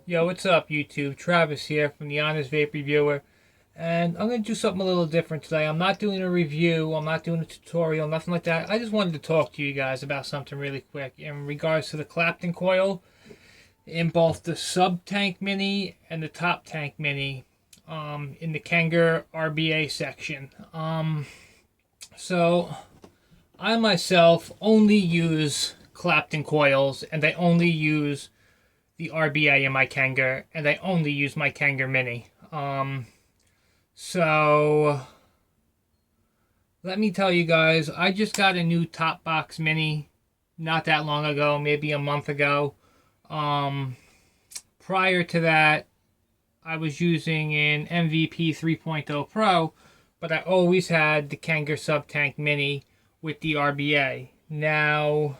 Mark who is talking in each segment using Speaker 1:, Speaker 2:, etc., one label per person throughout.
Speaker 1: Yo, what's up, YouTube? Travis here from the Honest Vape Reviewer, and I'm going to do something a little different today. I'm not doing a review, I'm not doing a tutorial, nothing like that. I just wanted to talk to you guys about something really quick in regards to the Clapton coil in both the sub-tank mini and the top tank mini in the Kanger RBA section. So, I myself only use Clapton coils, and I only use the RBA in my Kanger, and I only use my Kanger Mini. So let me tell you guys, I just got a new top box Mini not that long ago, maybe a month ago. Prior to that, I was using an MVP 3.0 Pro, but I always had the Kanger Sub Tank Mini with the RBA. Now,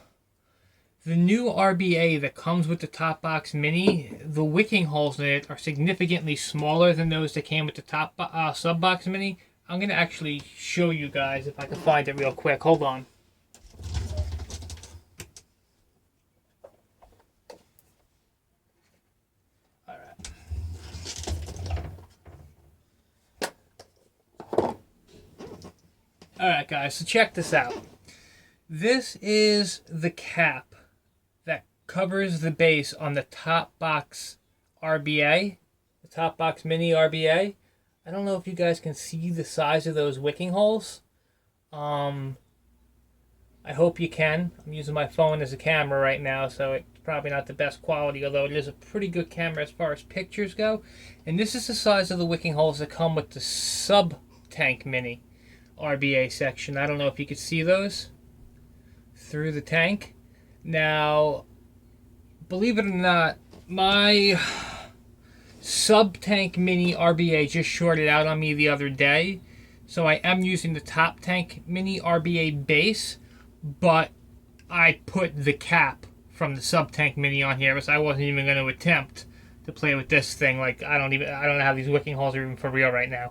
Speaker 1: the new RBA that comes with the top box Mini, the wicking holes in it are significantly smaller than those that came with the top sub box Mini. I'm going to actually show you guys if I can find it real quick. Hold on. Alright guys, so check this out. This is the cap that covers the base on the top box RBA, the top box Mini RBA. I don't know if you guys can see the size of those wicking holes. I hope you can. I'm using my phone as a camera right now, so it's probably not the best quality, although it is a pretty good camera as far as pictures go. And this is the size of the wicking holes that come with the sub-tank Mini RBA section. I don't know if you could see those through the tank. Now, believe it or not, my sub-tank Mini RBA just shorted out on me the other day. So I am using the top tank Mini RBA base, but I put the cap from the sub-tank Mini on here, because I wasn't even going to attempt to play with this thing. Like, I don't know how these wicking holes are even for real right now.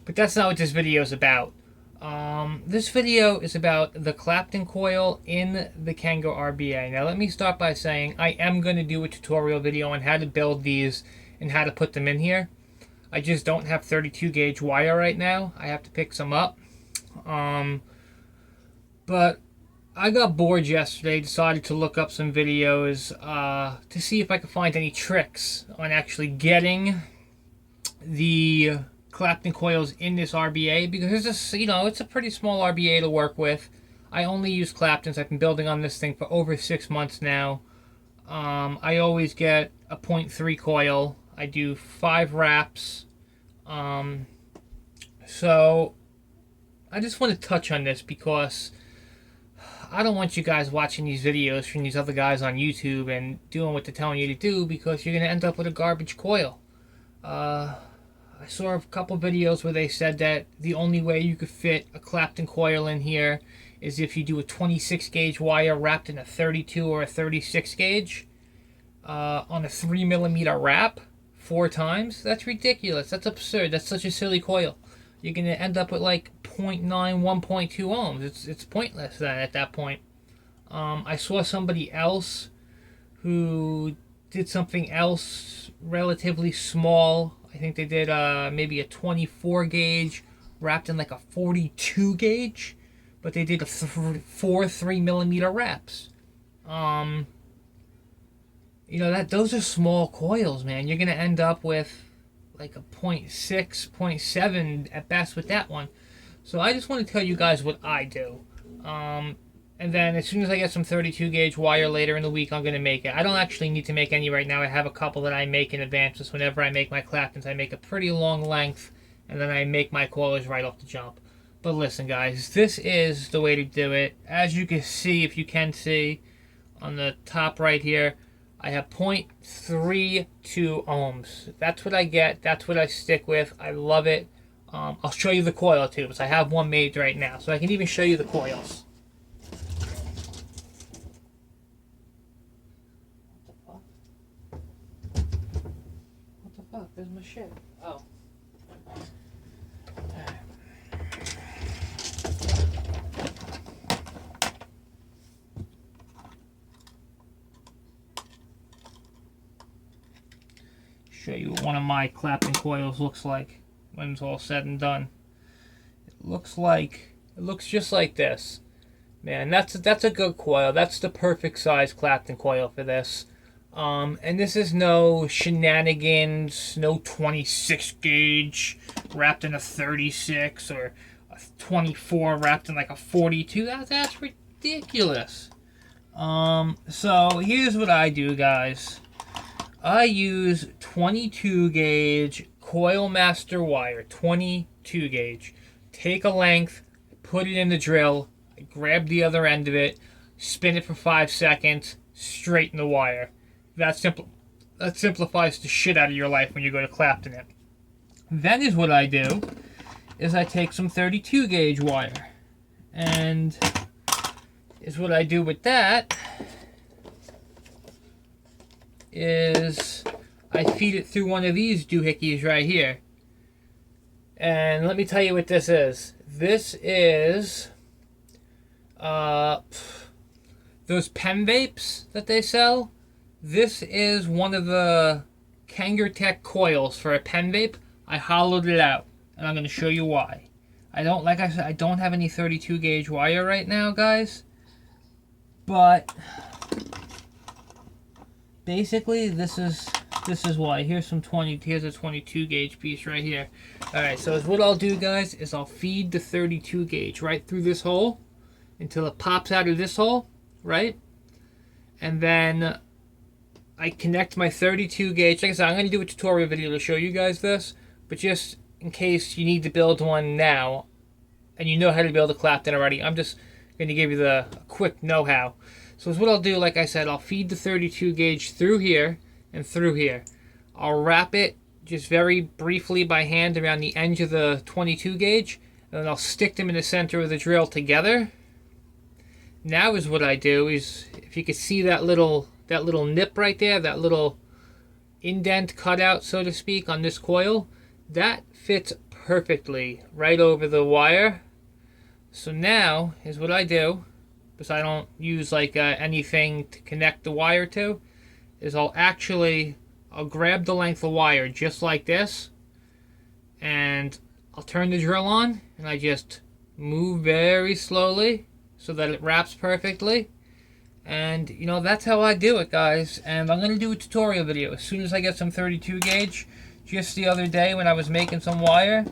Speaker 1: But that's not what this video is about. This video is about the Clapton coil in the Kanger RBA. Now let me start by saying I am going to do a tutorial video on how to build these and how to put them in here. I just don't have 32 gauge wire right now. I have to pick some up. But I got bored yesterday, decided to look up some videos to see if I could find any tricks on actually getting the Clapton coils in this RBA, because this, it's a pretty small RBA to work with. I only use Claptons. I've been building on this thing for over 6 months now. I always get a 0.3 coil. I do 5 wraps. So I just want to touch on this because I don't want you guys watching these videos from these other guys on YouTube and doing what they're telling you to do, because you're going to end up with a garbage coil. I saw a couple videos where they said that the only way you could fit a Clapton coil in here is if you do a 26 gauge wire wrapped in a 32 or a 36 gauge on a 3mm wrap 4 times. That's ridiculous. That's absurd. That's such a silly coil. You're going to end up with like 0.9, 1.2 ohms. It's pointless then at that point. I saw somebody else who did something else relatively small. I think they did maybe a 24 gauge wrapped in like a 42 gauge, but they did 4 3mm wraps. Those are small coils, man. You're gonna end up with like a 0.6, 0.7 at best with that one. So I just want to tell you guys what I do. And then as soon as I get some 32 gauge wire later in the week, I'm going to make it. I don't actually need to make any right now. I have a couple that I make in advance. Just whenever I make my Claptons, I make a pretty long length, and then I make my coilers right off the jump. But listen, guys, this is the way to do it. As you can see, if you can see, on the top right here, I have 0.32 ohms. That's what I get. That's what I stick with. I love it. I'll show you the coil, too, because I have one made right now. So I can even show you the coils. There's my shit. Oh. show you what one of my clapton coils looks like when it's all said and done. It looks just like this. Man, that's a good coil. That's the perfect size clapton coil for this. And this is no shenanigans, no 26 gauge wrapped in a 36 or a 24 wrapped in like a 42. That's ridiculous. So here's what I do, guys. I use 22 gauge coil master wire, 22 gauge. Take a length, put it in the drill, I grab the other end of it, spin it for 5 seconds, straighten the wire. That simplifies the shit out of your life when you go to clapton it. Then is what I do is I take some 32 gauge wire, and is what I do with that is I feed it through one of these doohickeys right here. And let me tell you what this is. This is those pen vapes that they sell. This is one of the kangertech coils for a pen vape. I hollowed it out, and I'm going to show you why. Like I said, I don't have any 32 gauge wire right now, guys. But basically, this is why. Here's a 22 gauge piece right here. All right, so what I'll do, guys, is I'll feed the 32 gauge right through this hole until it pops out of this hole, right? And then I connect my 32 gauge. Like I said, I'm going to do a tutorial video to show you guys this, but just in case you need to build one now and you know how to build a clapton already, I'm just going to give you the quick know-how. So what I'll do, like I said, I'll feed the 32 gauge through here and through here. I'll wrap it just very briefly by hand around the edge of the 22 gauge, and then I'll stick them in the center of the drill together. Now is what I do is, if you can see that little nip right there, that little indent cutout, so to speak, on this coil, that fits perfectly right over the wire. So now is what I do, because I don't use like anything to connect the wire to, is I'll grab the length of wire just like this, and I'll turn the drill on, and I just move very slowly so that it wraps perfectly. And you know, that's how I do it, guys. And I'm going to do a tutorial video as soon as I get some 32 gauge. Just the other day when I was making some wire,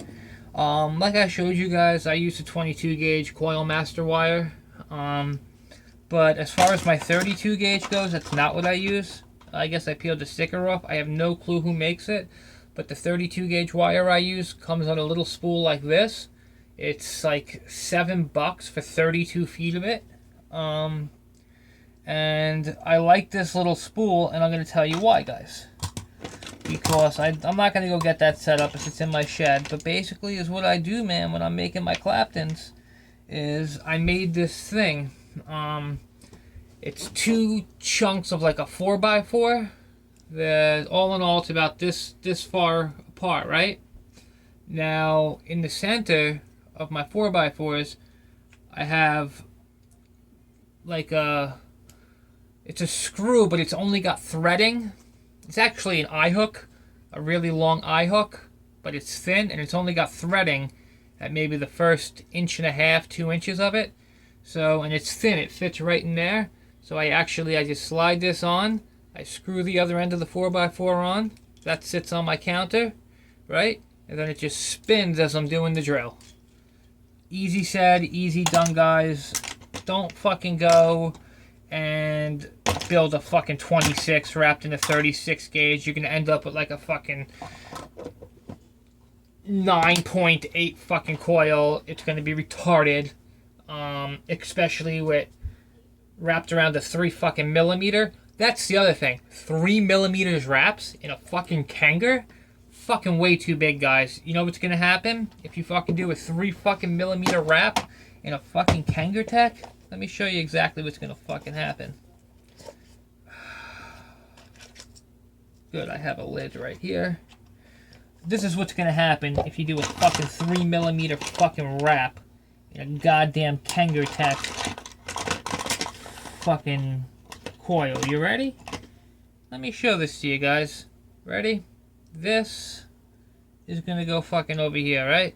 Speaker 1: like I showed you guys, I used a 22 gauge coil master wire. But as far as my 32 gauge goes, that's not what I use. I guess I peeled the sticker off. I have no clue who makes it, but the 32 gauge wire I use comes on a little spool like this. It's like $7 for 32 feet of it. And I like this little spool, and I'm going to tell you why, guys. Because I'm not going to go get that set up if it's in my shed. But basically is what I do, man, when I'm making my claptons, is I made this thing. It's 2 chunks of like a 4x4. All in all, it's about this far apart, right? Now, in the center of my 4x4s, I have like it's a screw, but it's only got threading. It's actually an eye hook, a really long eye hook, but it's thin and it's only got threading at maybe the first 1.5 to 2 inches of it. So, and it's thin, it fits right in there. So I just slide this on, I screw the other end of the 4x4 on, that sits on my counter, right? And then it just spins as I'm doing the drill. Easy said, easy done, guys. Don't fucking go and build a fucking 26 wrapped in a 36 gauge. You're gonna end up with like a fucking 9.8 fucking coil. It's gonna be retarded, especially with wrapped around a 3 fucking millimeter. That's the other thing. 3 millimeters wraps in a fucking Kanger, fucking way too big, guys. You know what's gonna happen if you fucking do a 3 fucking millimeter wrap in a fucking kangertech? Let me show you exactly what's gonna fucking happen. Good, I have a lid right here. This is what's gonna happen if you do a fucking 3 millimeter fucking wrap in a goddamn kangertech fucking coil. You ready? Let me show this to you guys. Ready? this is going to go fucking over here, right?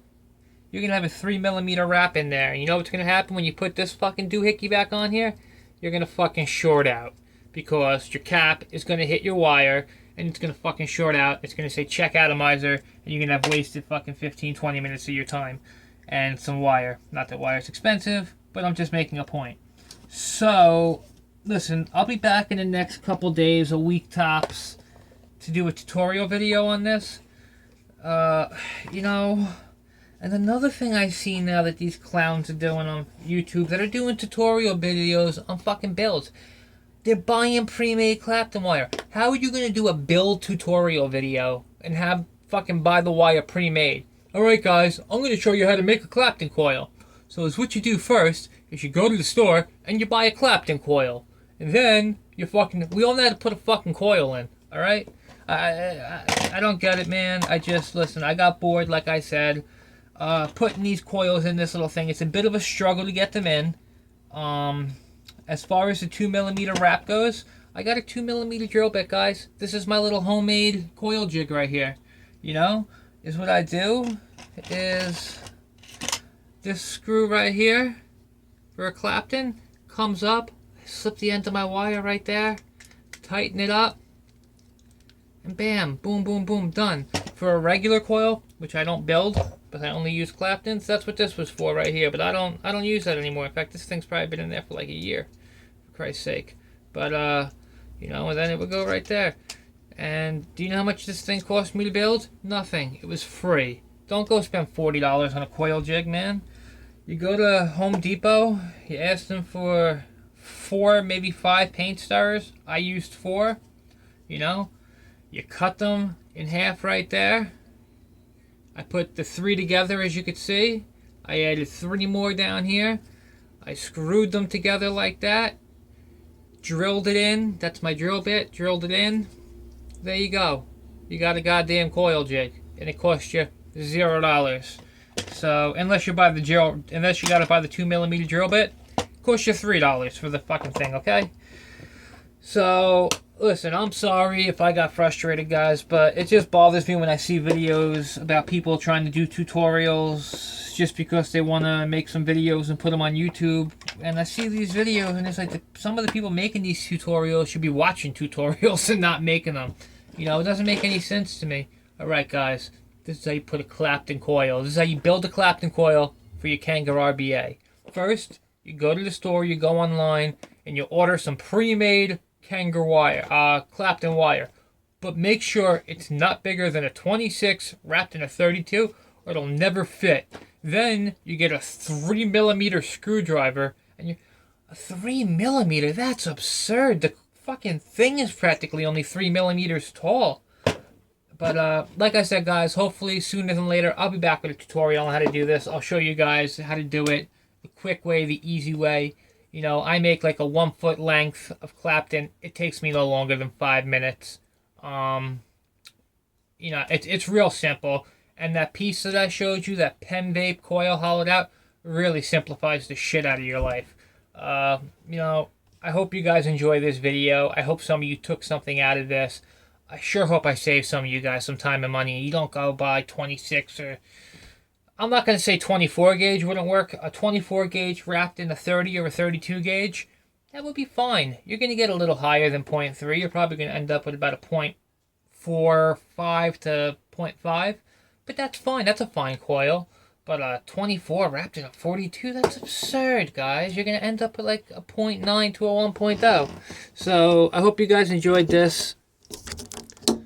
Speaker 1: You're going to have a 3mm wrap in there. And you know what's going to happen when you put this fucking doohickey back on here? You're going to fucking short out. Because your cap is going to hit your wire, and it's going to fucking short out. It's going to say check atomizer, and you're going to have wasted fucking 15, 20 minutes of your time. And some wire. Not that wire's expensive, but I'm just making a point. So, listen, I'll be back in the next couple days, a week tops, to do a tutorial video on this. You know, and another thing I see now that these clowns are doing on YouTube, that are doing tutorial videos on fucking builds. They're buying pre-made clapton wire. How are you going to do a build tutorial video and have fucking buy the wire pre-made? Alright guys, I'm going to show you how to make a clapton coil. So it's what you do first is you go to the store and you buy a clapton coil. And then you fucking, we all know how to put a fucking coil in. Alright? I don't get it, man. I just, listen, I got bored, like I said, putting these coils in this little thing. It's a bit of a struggle to get them in. As far as the 2mm wrap goes, I got a 2mm drill bit, guys. This is my little homemade coil jig right here. You know, is what I do is this screw right here for a clapton comes up, I slip the end of my wire right there, tighten it up, and bam, boom, boom, boom, done. For a regular coil, which I don't build, but I only use claptons, that's what this was for right here. But I don't use that anymore. In fact, this thing's probably been in there for like a year, for Christ's sake. But you know, and then it would go right there. And do you know how much this thing cost me to build? Nothing. It was free. Don't go spend $40 on a coil jig, man. You go to Home Depot, you ask them for 4, maybe 5 paint stirrers. I used 4, you know. You cut them in half right there. I put the 3 together, as you could see. I added 3 more down here. I screwed them together like that. Drilled it in. That's my drill bit. Drilled it in. There you go. You got a goddamn coil jig. And it cost you $0. So, unless you gotta buy the 2mm drill bit, it costs you $3 for the fucking thing, okay? So, listen, I'm sorry if I got frustrated, guys, but it just bothers me when I see videos about people trying to do tutorials just because they want to make some videos and put them on YouTube. And I see these videos, and it's like some of the people making these tutorials should be watching tutorials and not making them. You know, it doesn't make any sense to me. Alright, guys, this is how you put a clapton coil. This is how you build a clapton coil for your Kanger RBA. First, you go to the store, you go online, and you order some pre-made Kanger wire, clapton wire, but make sure it's not bigger than a 26 wrapped in a 32, or it'll never fit. Then you get a 3mm screwdriver, and a 3mm, that's absurd. The fucking thing is practically only 3mm tall. But like I said, guys, hopefully sooner than later I'll be back with a tutorial on how to do this. I'll show you guys how to do it the quick way, the easy way. You know, I make like a 1 foot length of clapton. It takes me no longer than 5 minutes. You know, it's real simple. And that piece that I showed you, that pen vape coil hollowed out, really simplifies the shit out of your life. You know, I hope you guys enjoy this video. I hope some of you took something out of this. I sure hope I saved some of you guys some time and money. You don't go buy 26 or... I'm not going to say 24 gauge wouldn't work. A 24 gauge wrapped in a 30 or a 32 gauge, that would be fine. You're going to get a little higher than 0.3. You're probably going to end up with about a 0.45 to 0.5. But that's fine. That's a fine coil. But a 24 wrapped in a 42, that's absurd, guys. You're going to end up with like a 0.9 to a 1.0. So I hope you guys enjoyed this.